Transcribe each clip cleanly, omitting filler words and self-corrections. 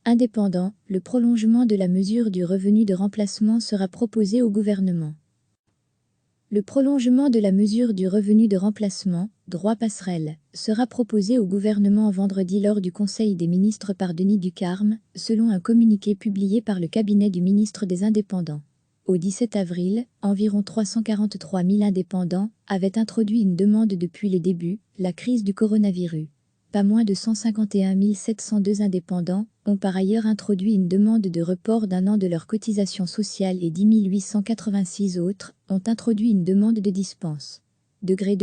Indépendants, le prolongement de la mesure du revenu de remplacement sera proposé au gouvernement. Le prolongement de la mesure du revenu de remplacement, droit passerelle, sera proposé au gouvernement vendredi lors du Conseil des ministres par Denis Ducarme, selon un communiqué publié par le cabinet du ministre des Indépendants. Au 17 avril, environ 343 000 indépendants avaient introduit une demande depuis les débuts, la crise du coronavirus. Pas moins de 151 702 indépendants ont par ailleurs introduit une demande de report d'un an de leur cotisation sociale et 10 886 autres ont introduit une demande de dispense. Degré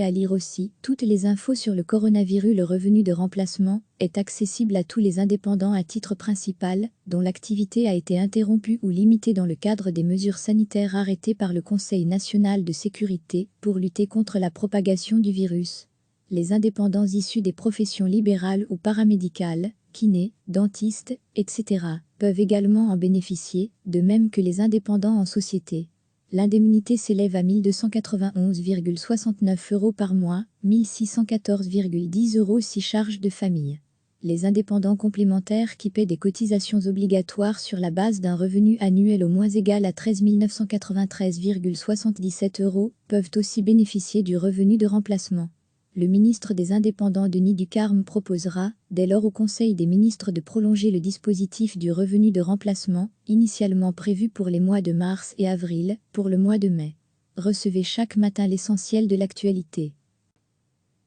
à lire aussi. Toutes les infos sur le coronavirus. Le revenu de remplacement est accessible à tous les indépendants à titre principal, dont l'activité a été interrompue ou limitée dans le cadre des mesures sanitaires arrêtées par le Conseil national de sécurité pour lutter contre la propagation du virus. Les indépendants issus des professions libérales ou paramédicales, kinés, dentistes, etc., peuvent également en bénéficier, de même que les indépendants en société. L'indemnité s'élève à 1 291,69 € par mois, 1 614,10 € si charges de famille. Les indépendants complémentaires qui paient des cotisations obligatoires sur la base d'un revenu annuel au moins égal à 13 993,77 € peuvent aussi bénéficier du revenu de remplacement. Le ministre des Indépendants Denis Ducarme proposera, dès lors au Conseil des ministres de prolonger le dispositif du revenu de remplacement, initialement prévu pour les mois de mars et avril, pour le mois de mai. Recevez chaque matin l'essentiel de l'actualité.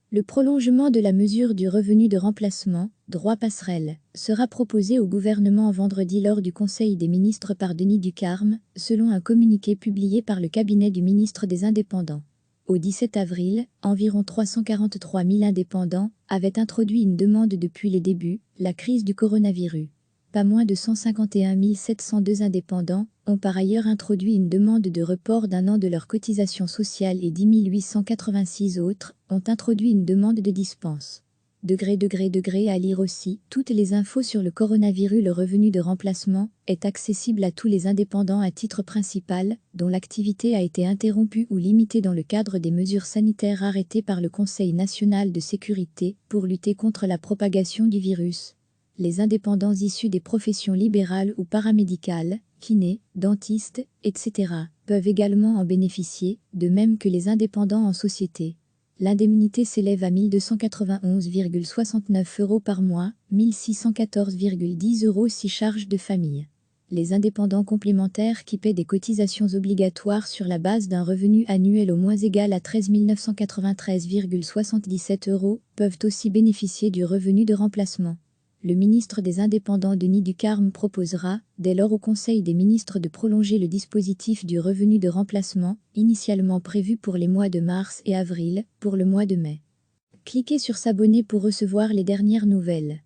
Le prolongement de la mesure du revenu de remplacement, droit passerelle, sera proposé au gouvernement vendredi lors du Conseil des ministres par Denis Ducarme, selon un communiqué publié par le cabinet du ministre des Indépendants. Au 17 avril, environ 343 000 indépendants avaient introduit une demande depuis les débuts, la crise du coronavirus. Pas moins de 151 702 indépendants ont par ailleurs introduit une demande de report d'un an de leur cotisation sociale et 10 886 autres ont introduit une demande de dispense. Degré à lire aussi. Toutes les infos sur le coronavirus. Le revenu de remplacement est accessible à tous les indépendants à titre principal, dont l'activité a été interrompue ou limitée dans le cadre des mesures sanitaires arrêtées par le Conseil national de sécurité pour lutter contre la propagation du virus. Les indépendants issus des professions libérales ou paramédicales, kinés, dentistes, etc., peuvent également en bénéficier, de même que les indépendants en société. L'indemnité s'élève à 1 291,69 € par mois, 1 614,10 € si charges de famille. Les indépendants complémentaires qui paient des cotisations obligatoires sur la base d'un revenu annuel au moins égal à 13 993,77 € peuvent aussi bénéficier du revenu de remplacement. Le ministre des Indépendants Denis Ducarme proposera, dès lors au Conseil des ministres de prolonger le dispositif du revenu de remplacement, initialement prévu pour les mois de mars et avril, pour le mois de mai. Cliquez sur s'abonner pour recevoir les dernières nouvelles.